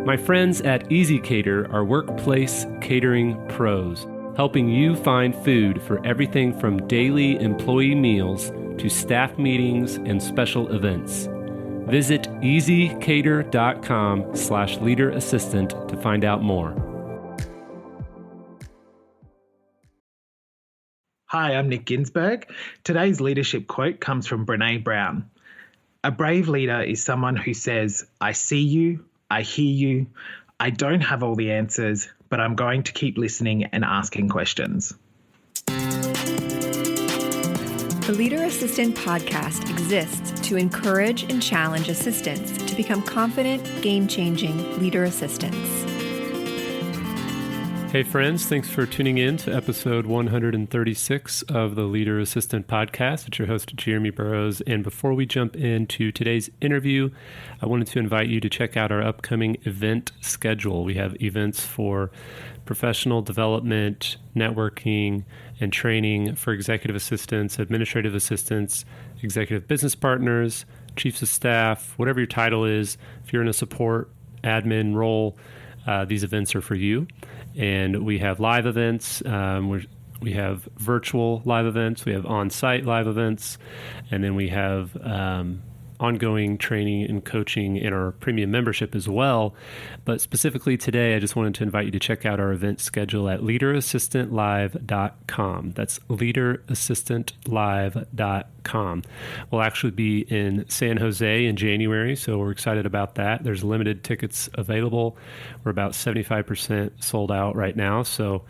My friends at Easy Cater are workplace catering pros, helping you find food for everything from daily employee meals to staff meetings and special events. Visit easycater.com/leaderassistant to find out more. Hi, I'm Nick Ginsburg. Today's leadership quote comes from Brené Brown. A brave leader is someone who says, I see you, I hear you, I don't have all the answers, but I'm going to keep listening and asking questions. The Leader Assistant podcast exists to encourage and challenge assistants to become confident, game-changing leader assistants. Hey friends, thanks for tuning in to episode 136 of the Leader Assistant Podcast. It's your host, Jeremy Burrows. And before we jump into today's interview, I wanted to invite you to check out our upcoming event schedule. We have events for professional development, networking, and training for executive assistants, administrative assistants, executive business partners, chiefs of staff, whatever your title is. If you're in a support admin role, these events are for you. And we have live events, we have virtual live events, we have on-site live events, and then we have ongoing training and coaching in our premium membership as well. But specifically today, I just wanted to invite you to check out our event schedule at leaderassistantlive.com. That's leaderassistantlive.com. We'll actually be in San Jose in January, so we're excited about that. There's limited tickets available. We're about 75% sold out right now, so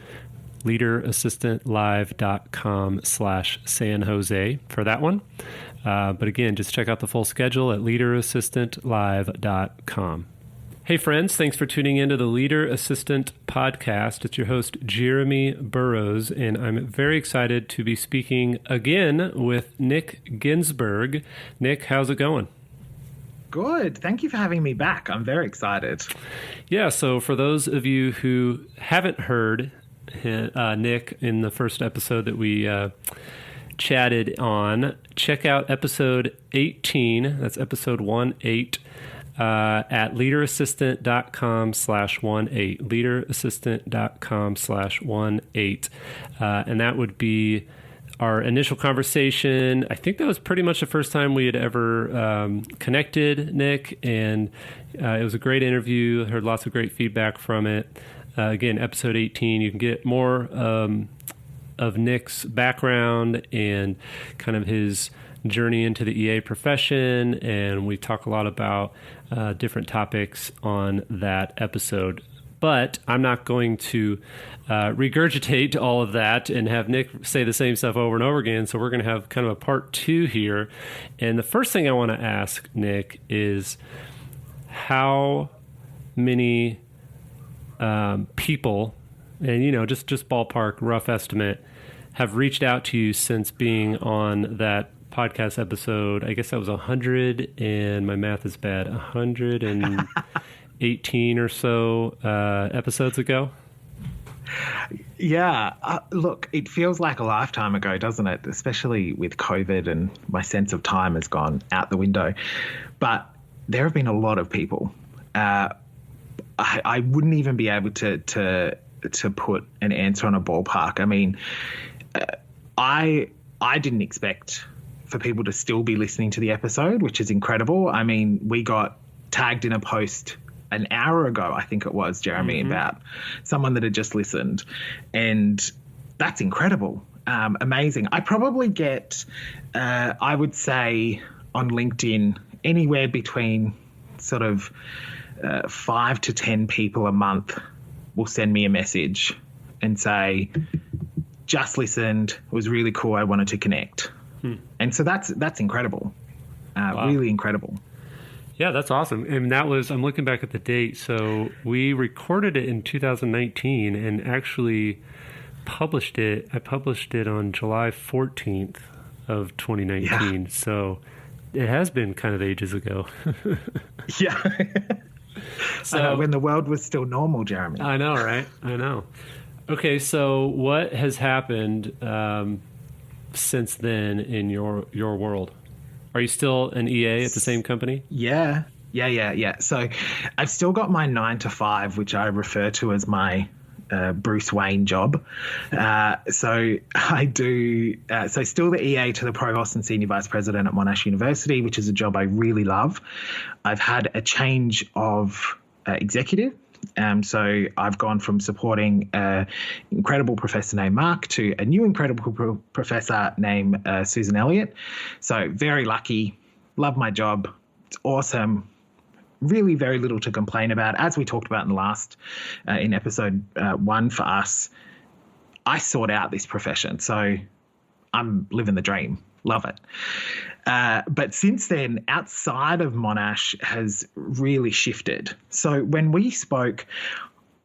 leaderassistantlive.com/San Jose for that one. But again, just check out the full schedule at leaderassistantlive.com. Hey friends, thanks for tuning into the Leader Assistant Podcast. It's your host, Jeremy Burrows, and I'm very excited to be speaking again with Nick Ginsburg. Nick, how's it going? Good. Thank you for having me back. I'm very excited. Yeah, so for those of you who haven't heard Nick in the first episode that we chatted on, check out episode 18. That's episode 18 at leaderassistant.com/18. Leaderassistant.com/18. And that would be our initial conversation. I think that was pretty much the first time we had ever connected, Nick, and it was a great interview. I heard lots of great feedback from it. Again, episode 18, you can get more of Nick's background and kind of his journey into the EA profession, and we talk a lot about different topics on that episode. But I'm not going to regurgitate all of that and have Nick say the same stuff over and over again, so we're going to have kind of a part two here. And the first thing I want to ask Nick is how many people, and just ballpark, rough estimate, have reached out to you since being on that podcast episode. I guess that was 100, and my math is bad, 118 or so episodes ago. Yeah. Look, it feels like a lifetime ago, doesn't it? Especially with COVID, and my sense of time has gone out the window. But there have been a lot of people. I wouldn't even be able to put an answer on a ballpark. I mean, I didn't expect for people to still be listening to the episode, which is incredible. I mean, we got tagged in a post an hour ago, I think it was, Jeremy, about someone that had just listened, and that's incredible. Amazing. I probably get, I would say on LinkedIn, anywhere between sort of 5 to 10 people a month will send me a message and say, just listened, it was really cool, I wanted to connect. And so that's incredible. Wow. Really incredible. Yeah, that's awesome. And that was, I'm looking back at the date, so we recorded it in 2019 and actually published it. I published it on July 14th of 2019. Yeah. So it has been kind of ages ago. Yeah. So when the world was still normal, Jeremy. I know, right? I know. Okay, so what has happened since then in your world? Are you still an EA at the same company? Yeah. Yeah. So I've still got my 9 to 5, which I refer to as my Bruce Wayne job. So I do, so still the EA to the Provost and Senior Vice-President at Monash University, which is a job I really love. I've had a change of executive. So I've gone from supporting an incredible professor named Mark to a new incredible professor named Susan Elliott. So very lucky, love my job. It's awesome. Really very little to complain about. As we talked about in the last, in episode 1 for us, I sought out this profession. So I'm living the dream. Love it. But since then, outside of Monash has really shifted. So when we spoke,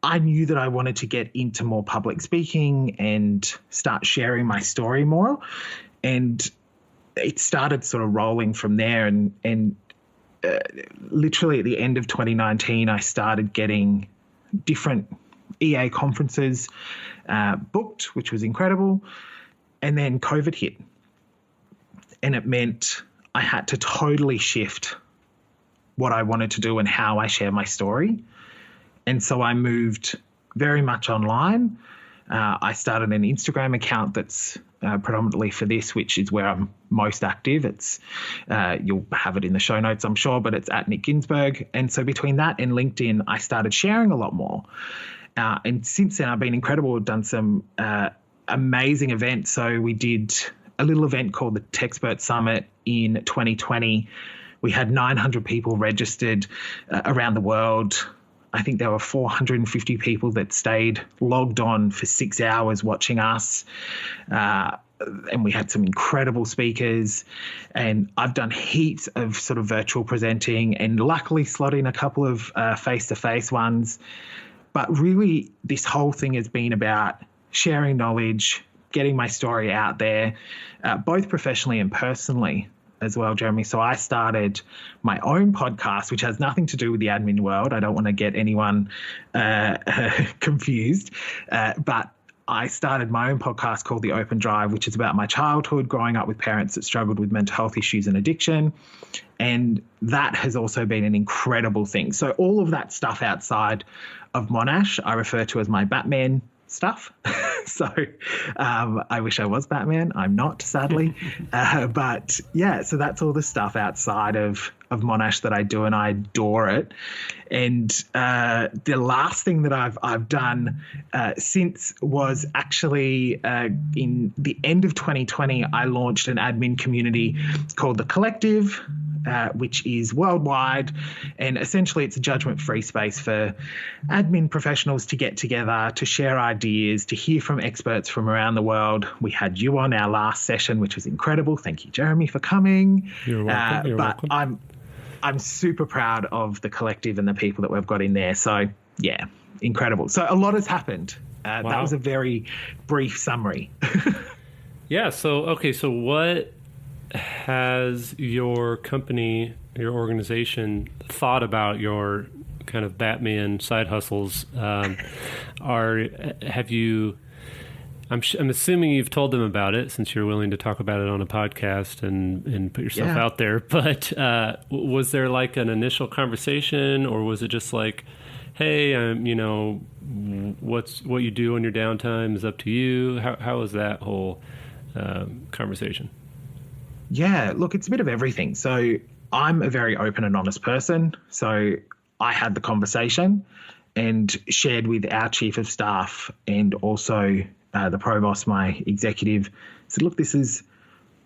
I knew that I wanted to get into more public speaking and start sharing my story more. And it started sort of rolling from there. And literally at the end of 2019, I started getting different EA conferences booked, which was incredible. And then COVID hit. And it meant I had to totally shift what I wanted to do and how I share my story. And so I moved very much online. I started an Instagram account that's predominantly for this, which is where I'm most active. It's you'll have it in the show notes, I'm sure, but it's at Nick Ginsburg. And so between that and LinkedIn, I started sharing a lot more. And since then, I've been incredible. We've done some amazing events. So we did a little event called the Techspert Summit in 2020. We had 900 people registered around the world. I think there were 450 people that stayed logged on for 6 hours watching us. And we had some incredible speakers. And I've done heaps of sort of virtual presenting and luckily slotted in a couple of face-to-face ones. But really, this whole thing has been about sharing knowledge, getting my story out there, both professionally and personally as well, Jeremy. So I started my own podcast, which has nothing to do with the admin world. I don't want to get anyone confused, but I started my own podcast called The Open Drive, which is about my childhood, growing up with parents that struggled with mental health issues and addiction. And that has also been an incredible thing. So all of that stuff outside of Monash, I refer to as my Batman stuff. So I wish I was Batman. I'm not, sadly. But yeah, so that's all the stuff outside of Monash that I do, and I adore it. And the last thing that I've done since was actually in the end of 2020, I launched an admin community called The Collective, which is worldwide. And essentially it's a judgment-free space for admin professionals to get together, to share ideas, to hear from experts from around the world. We had you on our last session, which was incredible. Thank you, Jeremy, for coming. You're welcome. You're welcome. I'm super proud of the collective and the people that we've got in there. So, yeah, incredible. So a lot has happened. Wow. That was a very brief summary. Yeah. So what has your company, your organization thought about your kind of Batman side hustles? I'm assuming you've told them about it since you're willing to talk about it on a podcast and put yourself out there. But was there like an initial conversation, or was it just like, hey, what you do on your downtime is up to you? How was that whole conversation? Yeah, look, it's a bit of everything. So I'm a very open and honest person. So I had the conversation and shared with our chief of staff and also the provost, my executive, said, look, this is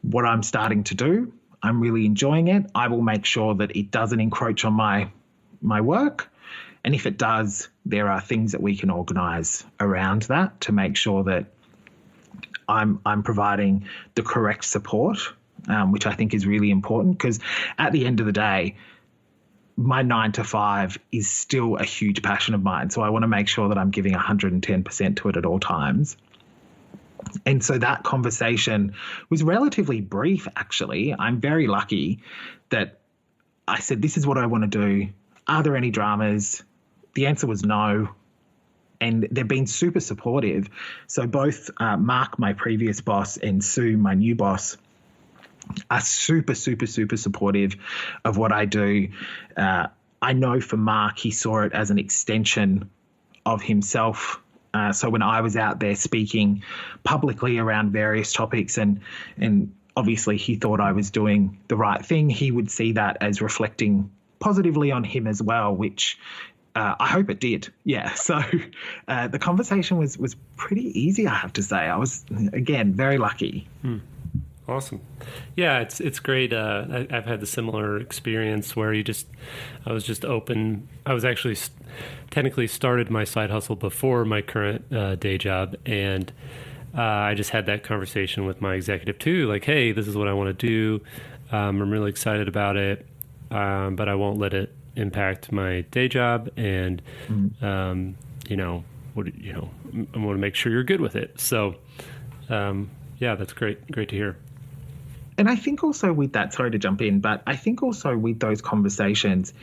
what I'm starting to do. I'm really enjoying it. I will make sure that it doesn't encroach on my work. And if it does, there are things that we can organise around that to make sure that I'm providing the correct support, which I think is really important, because at the end of the day, my 9 to 5 is still a huge passion of mine. So I want to make sure that I'm giving 110% to it at all times. And so that conversation was relatively brief, actually. I'm very lucky that I said, this is what I want to do. Are there any dramas? The answer was no. And they've been super supportive. So both Mark, my previous boss, and Sue, my new boss, are super, super, super supportive of what I do. I know for Mark, he saw it as an extension of himself. So when I was out there speaking publicly around various topics and obviously he thought I was doing the right thing, he would see that as reflecting positively on him as well, which I hope it did. Yeah. So the conversation was pretty easy, I have to say. I was, again, very lucky. Awesome. Yeah, it's great. I've had the similar experience where I was just open. I was actually technically started my side hustle before my current day job, and I just had that conversation with my executive too, like, hey, this is what I want to do. I'm really excited about it, but I won't let it impact my day job, and I want to make sure you're good with it. So, yeah, that's great to hear. And I think also with that, sorry to jump in, but I think also with those conversations,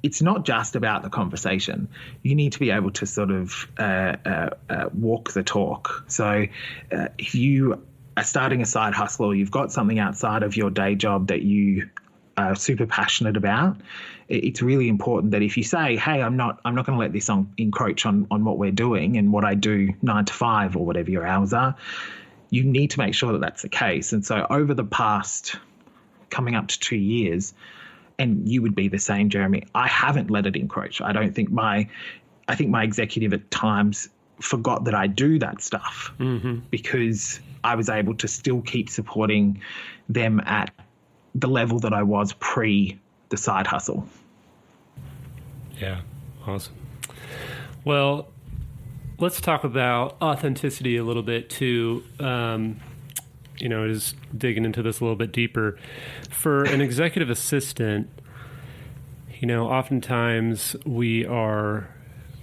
it's not just about the conversation. You need to be able to sort of walk the talk. So if you are starting a side hustle or you've got something outside of your day job that you are super passionate about, it's really important that if you say, hey, I'm not going to let this encroach on what we're doing and what I do 9 to 5 or whatever your hours are, you need to make sure that that's the case. And so over the past coming up to 2 years, and you would be the same, Jeremy, I haven't let it encroach. I think my executive at times forgot that I do that stuff because I was able to still keep supporting them at the level that I was pre the side hustle. Yeah, awesome. Well, let's talk about authenticity a little bit too. Just digging into this a little bit deeper. For an executive assistant, oftentimes we are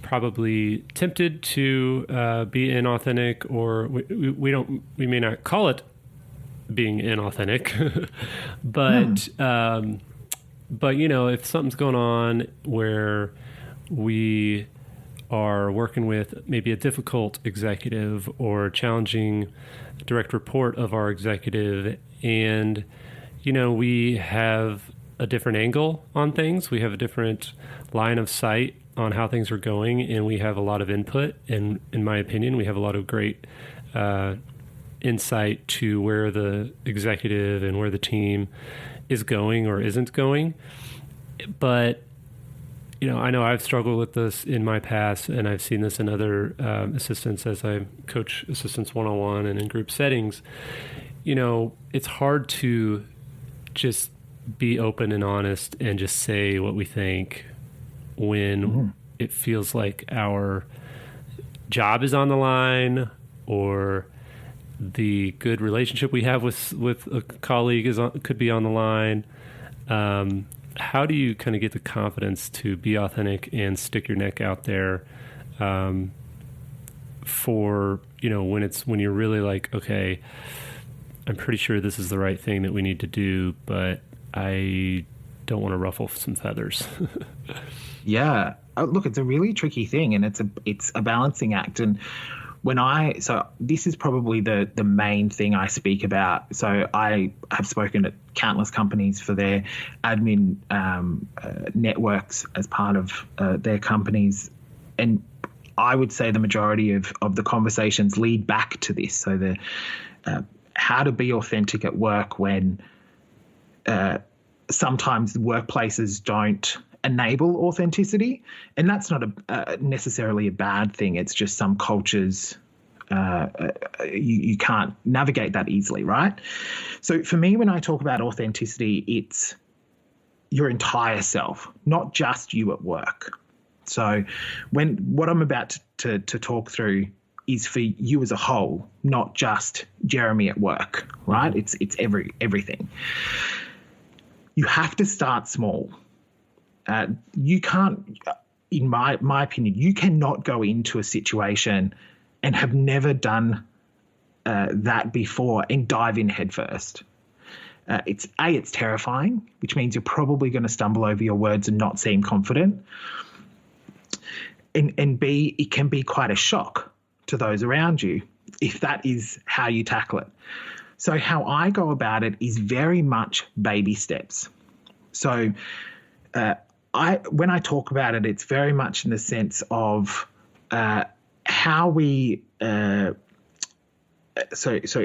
probably tempted to be inauthentic, or we may not call it being inauthentic, but if something's going on where we are working with maybe a difficult executive or challenging direct report of our executive, and we have a different angle on things, we have a different line of sight on how things are going, and we have a lot of input, and in my opinion we have a lot of great insight to where the executive and where the team is going or isn't going. But I know I've struggled with this in my past, and I've seen this in other assistants as I coach assistants one-on-one and in group settings. It's hard to just be open and honest and just say what we think when it feels like our job is on the line, or the good relationship we have with a colleague could be on the line. How do you kind of get the confidence to be authentic and stick your neck out there for, when you're really like, okay, I'm pretty sure this is the right thing that we need to do, but I don't want to ruffle some feathers. Yeah. Look, it's a really tricky thing, and it's a balancing act. And so this is probably the main thing I speak about. So I have spoken at countless companies for their admin networks as part of their companies. And I would say the majority of the conversations lead back to this. So the how to be authentic at work when sometimes workplaces don't enable authenticity, and that's not necessarily a bad thing. It's just some cultures you can't navigate that easily, right? So for me, when I talk about authenticity, it's your entire self, not just you at work. So what I'm about to talk through is for you as a whole, not just Jeremy at work, right? It's everything. You have to start small. You can't, in my opinion, you cannot go into a situation and have never done that before and dive in headfirst. It's terrifying, which means you're probably going to stumble over your words and not seem confident. And B, it can be quite a shock to those around you if that is how you tackle it. So how I go about it is very much baby steps. So when I talk about it, it's very much in the sense of how we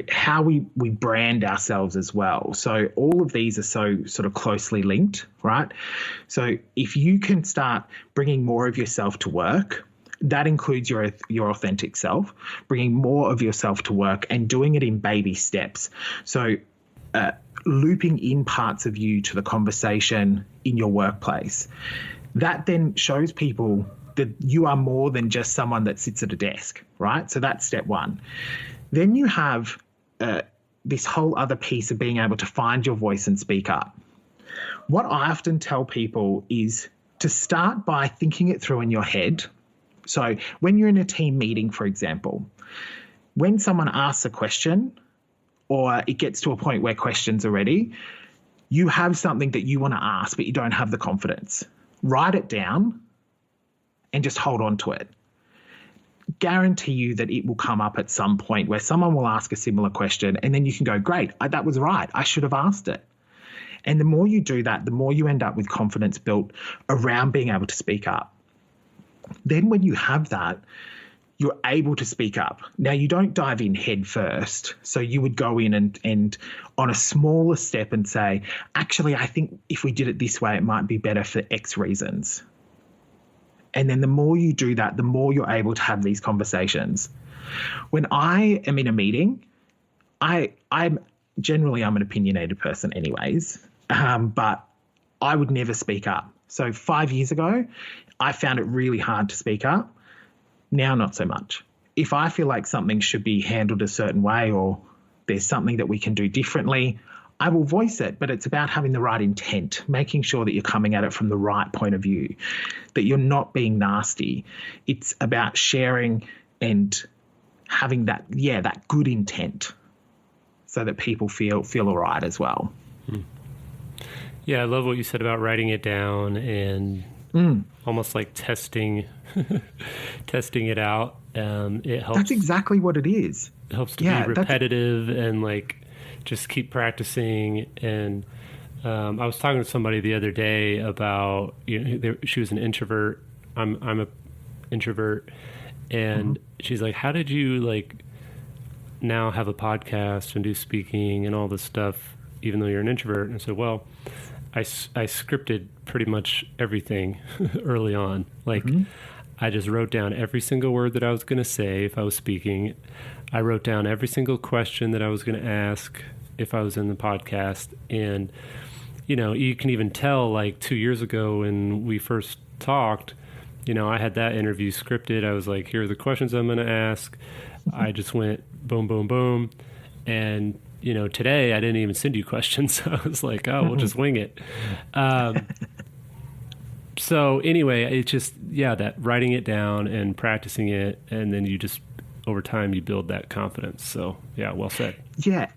how we brand ourselves as well. So all of these are so sort of closely linked, right? So if you can start bringing more of yourself to work, that includes your authentic self, bringing more of yourself to work and doing it in baby steps. So looping in parts of you to the conversation in your workplace. That then shows people that you are more than just someone that sits at a desk, right? So that's step one. Then you have this whole other piece of being able to find your voice and speak up. What I often tell people is to start by thinking it through in your head. So when you're in a team meeting, for example, when someone asks a question or it gets to a point where questions are ready, you have something that you want to ask, but you don't have the confidence. Write it down and just hold on to it. Guarantee you that it will come up at some point where someone will ask a similar question and then you can go, great, that was right. I should have asked it. And the more you do that, the more you end up with confidence built around being able to speak up. Then when you have that, you're able to speak up. Now, you don't dive in head first. So you would go in and on a smaller step and say, actually, I think if we did it this way, it might be better for X reasons. And then the more you do that, the more you're able to have these conversations. When I am in a meeting, I'm an opinionated person anyways, but I would never speak up. So 5 years ago, I found it really hard to speak up. Now, not so much. If I feel like something should be handled a certain way or there's something that we can do differently, I will voice it, but it's about having the right intent, making sure that you're coming at it from the right point of view, that you're not being nasty. It's about sharing and having that good intent so that people feel all right as well. Yeah, I love what you said about writing it down and almost like testing it out. It helps. That's exactly what it is. It helps to be repetitive and like just keep practicing. And I was talking to somebody the other day about, she was an introvert. I'm a introvert, and she's like, "How did you like now have a podcast and do speaking and all this stuff, even though you're an introvert?" And I said, "Well, I scripted pretty much everything early on. Like, I just wrote down every single word that I was going to say if I was speaking. I wrote down every single question that I was going to ask if I was in the podcast. And, you can even tell, like 2 years ago when we first talked, I had that interview scripted. I was like, here are the questions I'm going to ask. I just went boom, boom, boom. And today I didn't even send you questions. I was like, we'll just wing it. So anyway, it's just, that writing it down and practicing it. And then you just, over time, you build that confidence. So yeah, well said. Yeah.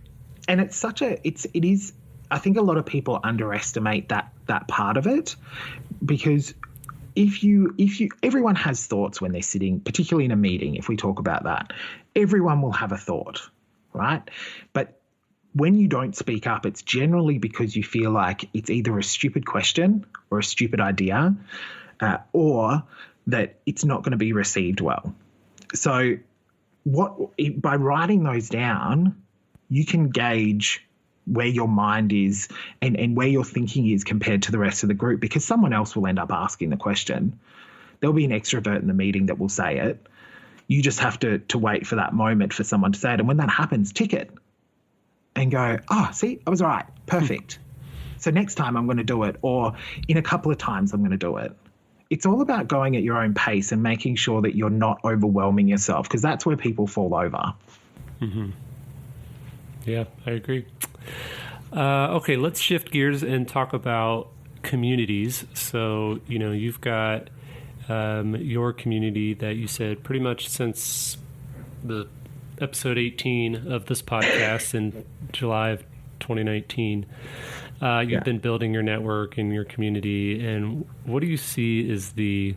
And it's it is, I think a lot of people underestimate that part of it, because everyone has thoughts when they're sitting, particularly in a meeting. If we talk about that, everyone will have a thought, right? But when you don't speak up, it's generally because you feel like it's either a stupid question or a stupid idea, or that it's not going to be received well. So by writing those down, you can gauge where your mind is and where your thinking is compared to the rest of the group, because someone else will end up asking the question. There'll be an extrovert in the meeting that will say it. You just have to wait for that moment for someone to say it. And when that happens, tick it and go, see, I was right. Perfect. So next time I'm going to do it, or in a couple of times I'm going to do it. It's all about going at your own pace and making sure that you're not overwhelming yourself, because that's where people fall over. Mm-hmm. Yeah, I agree. Okay, let's shift gears and talk about communities. So, you've got your community that you said pretty much since the episode 18 of this podcast in July of 2019. You've been building your network and your community. And what do you see is the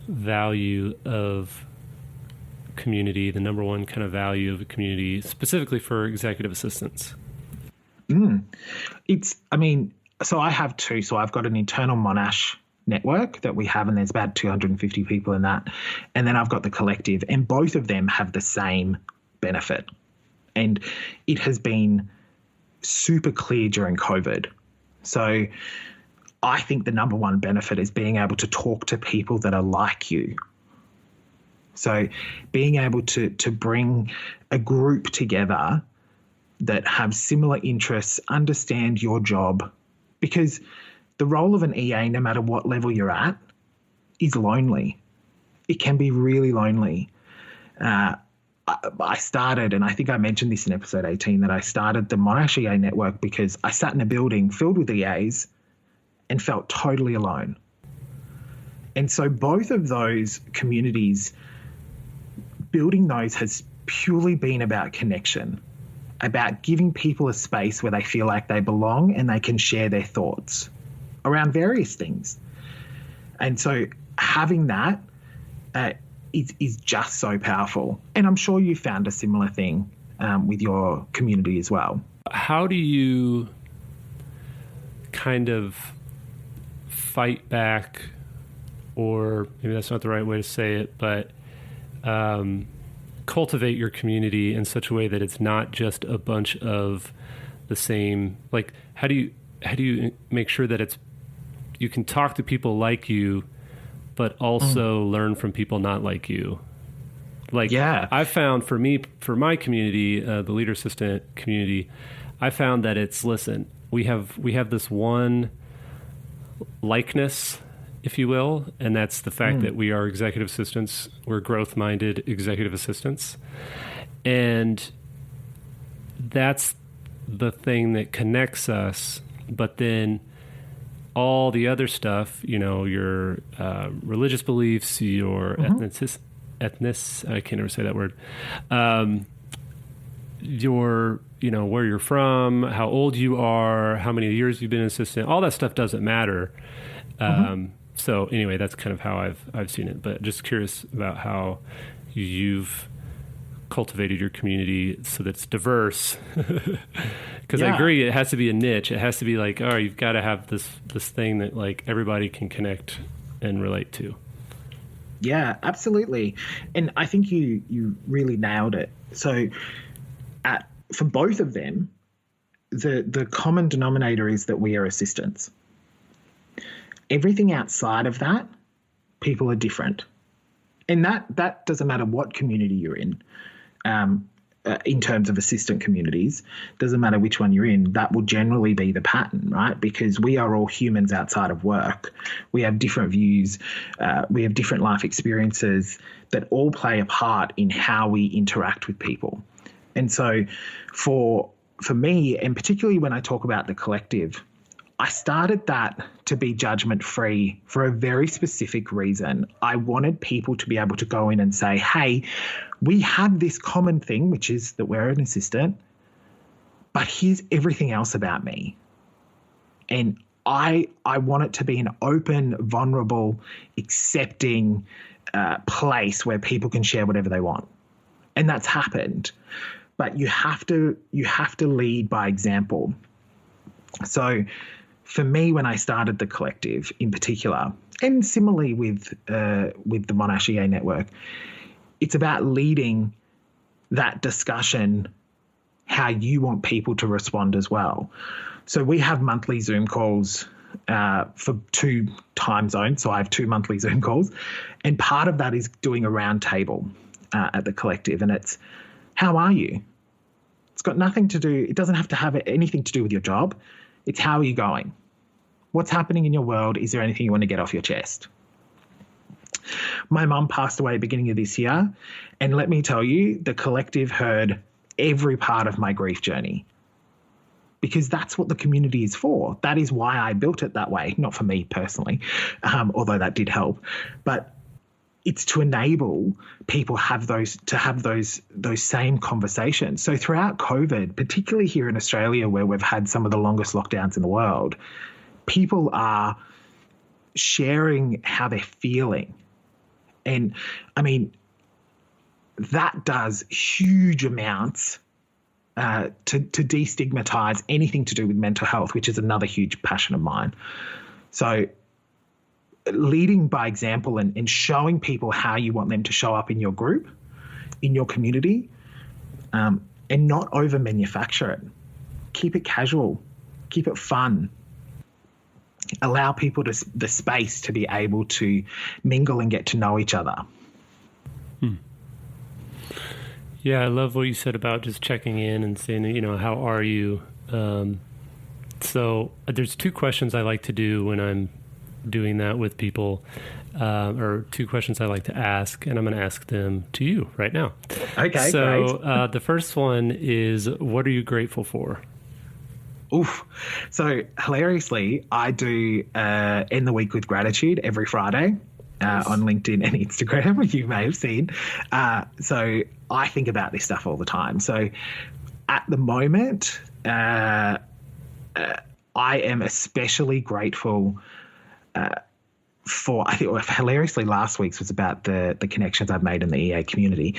value of community, the number one kind of value of a community, specifically for executive assistants? So I have two. So I've got an internal Monash network that we have, and there's about 250 people in that. And then I've got the collective, and both of them have the same benefit. And it has been super clear during COVID. So I think the number one benefit is being able to talk to people that are like you. So being able to bring a group together that have similar interests, understand your job, because the role of an EA, no matter what level you're at, is lonely. It can be really lonely. I started, and I think I mentioned this in episode 18, that I started the Monash EA network because I sat in a building filled with EAs and felt totally alone. And so both of those communities, building those has purely been about connection, about giving people a space where they feel like they belong and they can share their thoughts around various things. And so having that is just so powerful. And I'm sure you found a similar thing with your community as well. How do you kind of fight back, or maybe that's not the right way to say it, but cultivate your community in such a way that it's not just a bunch of the same, like how do you make sure that you can talk to people like you, but also learn from people not like you? Like, yeah. I found for my community, the leader assistant community, I found that it's, listen, we have this one likeness, if you will, and that's the fact that we are executive assistants. We're growth-minded executive assistants. And that's the thing that connects us. But then all the other stuff, your religious beliefs, your I can't ever say that word, your, where you're from, how old you are, how many years you've been an assistant, all that stuff doesn't matter. So anyway, that's kind of how I've seen it, but just curious about how you've cultivated your community so that it's diverse. Because I agree, it has to be a niche. It has to be like, oh, you've got to have this thing that like everybody can connect and relate to. Yeah, absolutely. And I think you really nailed it. So for both of them, the common denominator is that we are assistants. Everything outside of that, people are different. And that doesn't matter what community you're in terms of assistant communities, doesn't matter which one you're in, that will generally be the pattern, right? Because we are all humans outside of work. We have different views. We have different life experiences that all play a part in how we interact with people. And so for me, and particularly when I talk about the collective, I started that to be judgment-free for a very specific reason. I wanted people to be able to go in and say, hey, we have this common thing, which is that we're an assistant, but here's everything else about me. And I want it to be an open, vulnerable, accepting place where people can share whatever they want. And that's happened. But you have to lead by example. So for me, when I started the collective in particular, and similarly with the Monash EA network, it's about leading that discussion how you want people to respond as well. So we have monthly Zoom calls for 2 time zones. So I have 2 monthly Zoom calls. And part of that is doing a round table at the collective. And it's, how are you? It's got nothing to do, it doesn't have to have anything to do with your job. It's how are you going? What's happening in your world? Is there anything you want to get off your chest? My mum passed away beginning of this year. And let me tell you, the collective heard every part of my grief journey, because that's what the community is for. That is why I built it that way. Not for me personally, although that did help, but it's to enable people to have those same conversations. So throughout COVID, particularly here in Australia, where we've had some of the longest lockdowns in the world, people are sharing how they're feeling. And I mean, that does huge amounts to destigmatize anything to do with mental health, which is another huge passion of mine. So leading by example and showing people how you want them to show up in your group, in your community, and not over manufacture it. Keep it casual, keep it fun. Allow people the space to be able to mingle and get to know each other. Yeah, I love what you said about just checking in and saying, how are you? So there's two questions I like to do when I'm doing that with people, or two questions I like to ask, and I'm going to ask them to you right now. Okay, so great. The first one is, what are you grateful for? Oof. So hilariously, I do End the Week with Gratitude every Friday on LinkedIn and Instagram, you may have seen. So I think about this stuff all the time. So at the moment, I am especially grateful for, I think hilariously last week's was about the connections I've made in the EA community.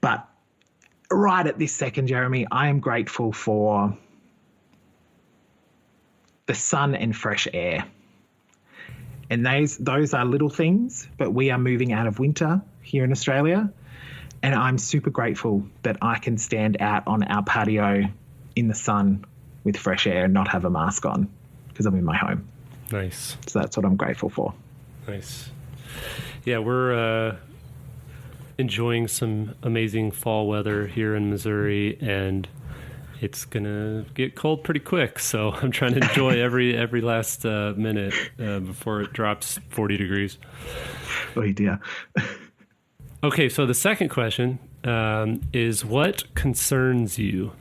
But right at this second, Jeremy, I am grateful for the sun and fresh air. And those are little things, but we are moving out of winter here in Australia. And I'm super grateful that I can stand out on our patio in the sun with fresh air and not have a mask on because I'm in my home. Nice. So that's what I'm grateful for. Nice. Yeah, we're enjoying some amazing fall weather here in Missouri, and it's going to get cold pretty quick. So I'm trying to enjoy every last minute before it drops 40 degrees. Oh, dear. Okay, so the second question is, what concerns you?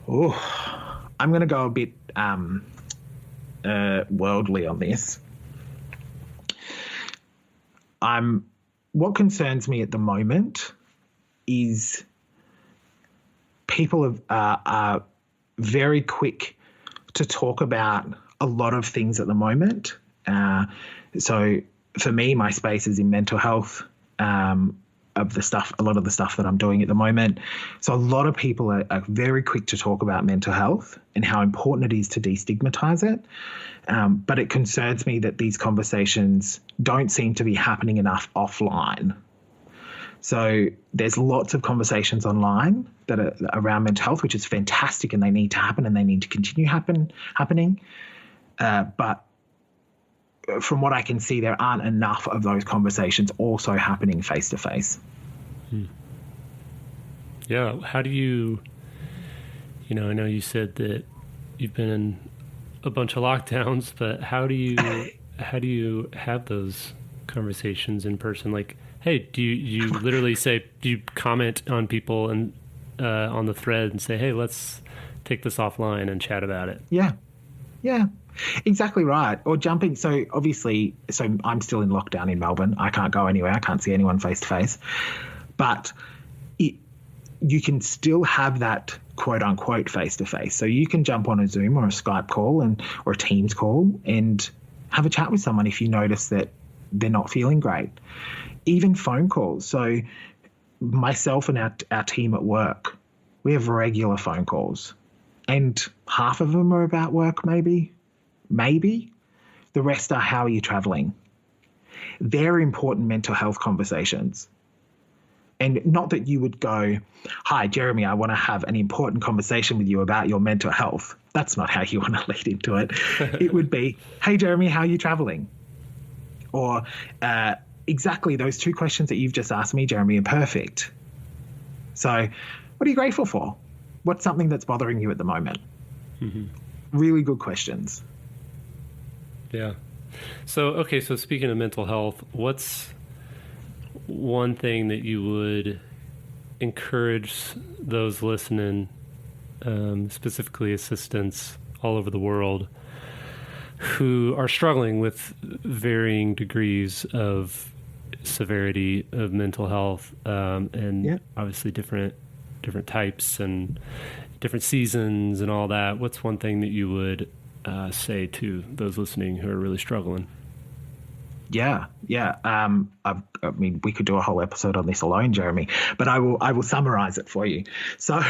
Oh, I'm going to go a bit worldly on this. What concerns me at the moment is people are very quick to talk about a lot of things at the moment. So for me, my space is in mental health, a lot of the stuff that I'm doing at the moment. So a lot of people are very quick to talk about mental health and how important it is to destigmatize it. But it concerns me that these conversations don't seem to be happening enough offline. So there's lots of conversations online that are around mental health, which is fantastic, and they need to happen and they need to continue happening. But from what I can see, there aren't enough of those conversations also happening face to face. Yeah. How do you, I know you said that you've been in a bunch of lockdowns, but how do you have those conversations in person? Like, hey, do you literally say, do you comment on people and on the thread and say, hey, let's take this offline and chat about it? Yeah. Exactly right. Or jumping. So obviously, I'm still in lockdown in Melbourne. I can't go anywhere. I can't see anyone face to face. But you can still have that quote unquote face to face. So you can jump on a Zoom or a Skype call or a Teams call and have a chat with someone if you notice that they're not feeling great. Even phone calls. So myself and our team at work, we have regular phone calls, and half of them are about work, maybe. The rest are, how are you traveling? Very important mental health conversations. And not that you would go, hi, Jeremy, I want to have an important conversation with you about your mental health. That's not how you want to lead into it. It would be, hey, Jeremy, how are you traveling? Or exactly those two questions that you've just asked me, Jeremy, are perfect. So what are you grateful for? What's something that's bothering you at the moment? Mm-hmm. Really good questions. Yeah. So speaking of mental health, what's one thing that you would encourage those listening, specifically assistants all over the world, who are struggling with varying degrees of severity of mental health, and obviously different types and different seasons and all that? What's one thing that you would say to those listening who are really struggling? Yeah. I mean, we could do a whole episode on this alone, Jeremy, but I will summarize it for you. So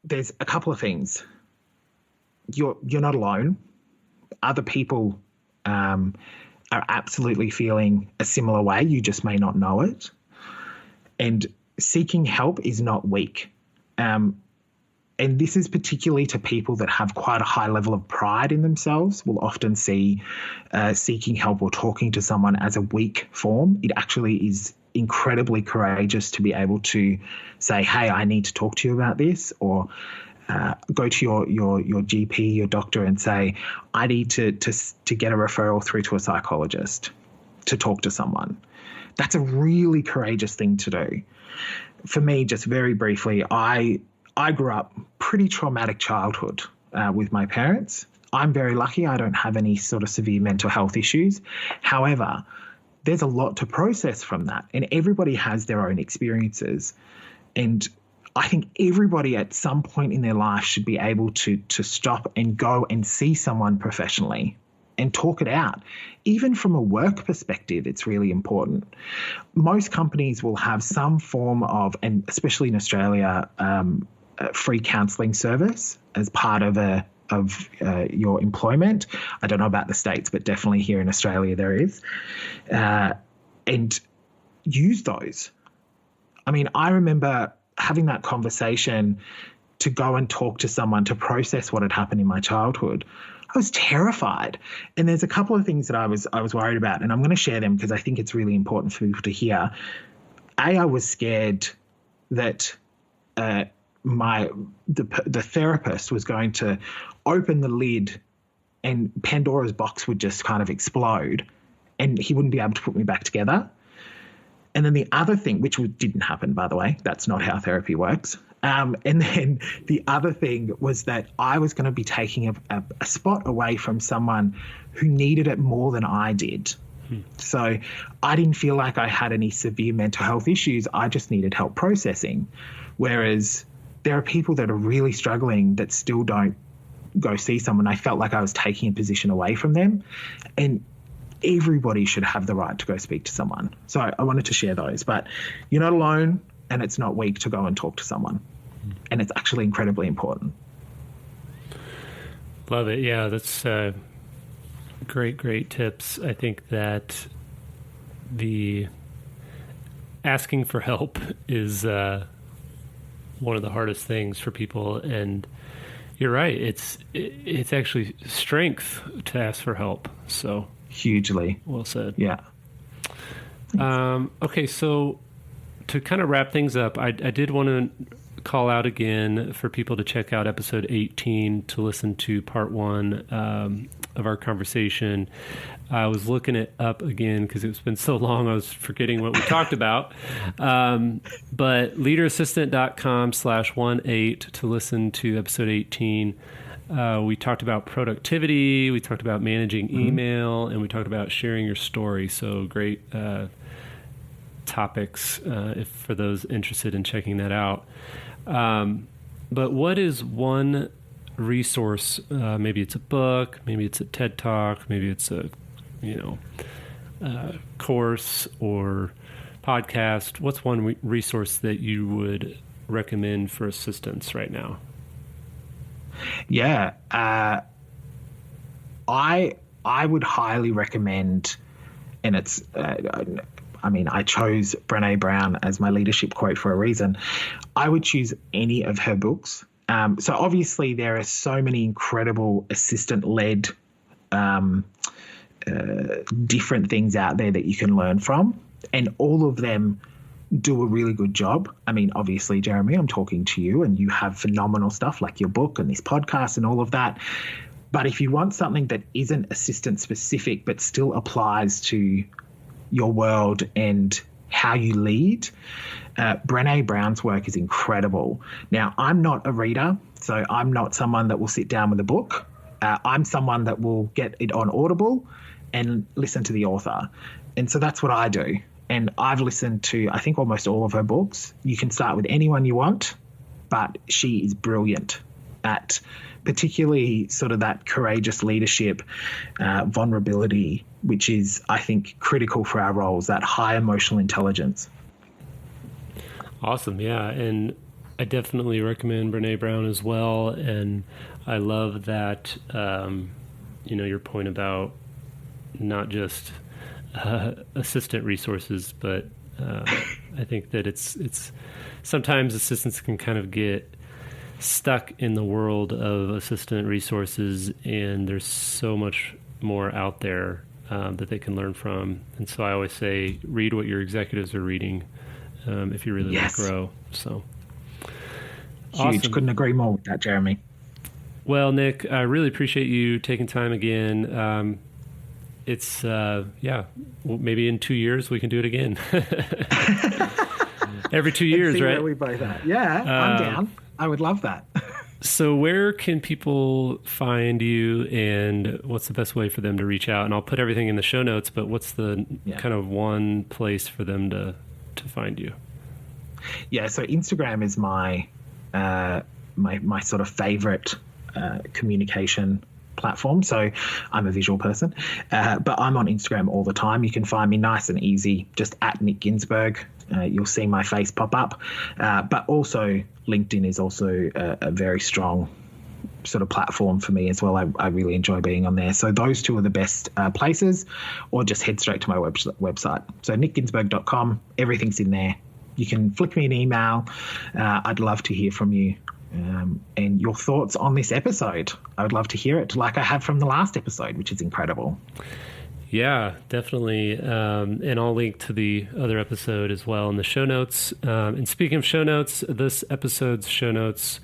there's a couple of things. you're not alone. Other people are absolutely feeling a similar way. You just may not know it. And seeking help is not weak. And this is particularly to people that have quite a high level of pride in themselves, will often see seeking help or talking to someone as a weak form. It actually is incredibly courageous to be able to say, hey, I need to talk to you about this, or go to your GP, your doctor, and say, I need to get a referral through to a psychologist to talk to someone. That's a really courageous thing to do. For me, just very briefly, I grew up pretty traumatic childhood with my parents. I'm very lucky. I don't have any sort of severe mental health issues. However, there's a lot to process from that, and everybody has their own experiences. And I think everybody at some point in their life should be able to stop and go and see someone professionally and talk it out. Even from a work perspective, it's really important. Most companies will have some form of, and especially in Australia, free counselling service as part of your employment. I don't know about the States, but definitely here in Australia there is. And use those. I mean, I remember having that conversation to go and talk to someone to process what had happened in my childhood. I was terrified. And there's a couple of things that I was worried about, and I'm going to share them because I think it's really important for people to hear. I was scared that the therapist was going to open the lid and Pandora's box would just kind of explode and he wouldn't be able to put me back together. And then the other thing, which didn't happen, by the way, that's not how therapy works. And then the other thing was that I was going to be taking a spot away from someone who needed it more than I did. So I didn't feel like I had any severe mental health issues. I just needed help processing. Whereas there are people that are really struggling that still don't go see someone. I felt like I was taking a position away from them. And everybody should have the right to go speak to someone. So I wanted to share those. But you're not alone, and it's not weak to go and talk to someone. And it's actually incredibly important. Love it. Yeah, that's great tips. I think that the asking for help is one of the hardest things for people. And you're right. It's actually strength to ask for help. So hugely well said. Yeah. Okay, so to kind of wrap things up, I did want to call out again for people to check out episode 18 to listen to part 1 of our conversation. I was looking it up again because it's been so long I was forgetting what we talked about. But leaderassistant.com/18 to listen to episode 18. We talked about productivity, we talked about managing email, and we talked about sharing your story. So great topics for those interested in checking that out. But what is one resource? Maybe it's a book, maybe it's a TED Talk, maybe it's a course or podcast. What's one resource that you would recommend for assistance right now? Yeah, I would highly recommend, and it's, I chose Brené Brown as my leadership quote for a reason. I would choose any of her books. So obviously there are so many incredible assistant-led different things out there that you can learn from, and all of them do a really good job. I mean, obviously, Jeremy, I'm talking to you and you have phenomenal stuff like your book and this podcast and all of that. But if you want something that isn't assistant specific but still applies to your world and how you lead, Brené Brown's work is incredible. Now, I'm not a reader, so I'm not someone that will sit down with a book. I'm someone that will get it on Audible and listen to the author. And so that's what I do. And I've listened to, I think, almost all of her books. You can start with anyone you want, but she is brilliant at particularly sort of that courageous leadership, vulnerability, which is, I think, critical for our roles, that high emotional intelligence. Awesome. Yeah. And I definitely recommend Brene Brown as well. And I love that, your point about not just assistant resources, but I think that it's sometimes assistants can kind of get stuck in the world of assistant resources, and there's so much more out there that they can learn from. And so I always say, read what your executives are reading if you really want to grow. So huge. Awesome. Couldn't agree more with that, Jeremy. Well, Nick, I really appreciate you taking time again. It's maybe in 2 years we can do it again. Every 2 years, right? Where we both at. Yeah, I'm down. I would love that. So where can people find you, and what's the best way for them to reach out? And I'll put everything in the show notes, but what's the kind of one place for them to find you? Yeah, so Instagram is my my sort of favorite communication platform. So I'm a visual person, but I'm on Instagram all the time. You can find me nice and easy, just at Nick Ginsburg. You'll see my face pop up, but also LinkedIn is also a very strong sort of platform for me as well. I really enjoy being on there. So those two are the best places, or just head straight to my website. So nickginsburg.com, everything's in there. You can flick me an email. I'd love to hear from you. And your thoughts on this episode. I would love to hear it, like I have from the last episode, which is incredible. Yeah, definitely. And I'll link to the other episode as well in the show notes. And speaking of show notes, this episode's show notes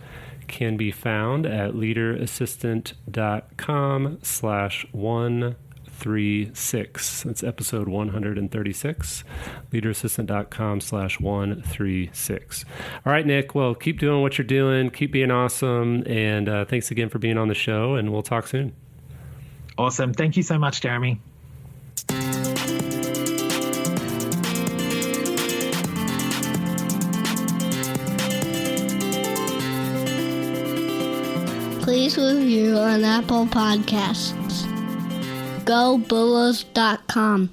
can be found at leaderassistant.com/136. That's episode 136, leaderassistant.com/136. All right, Nick. Well, keep doing what you're doing. Keep being awesome. And thanks again for being on the show, and we'll talk soon. Awesome. Thank you so much, Jeremy. Please review on Apple Podcasts. GoBulls.com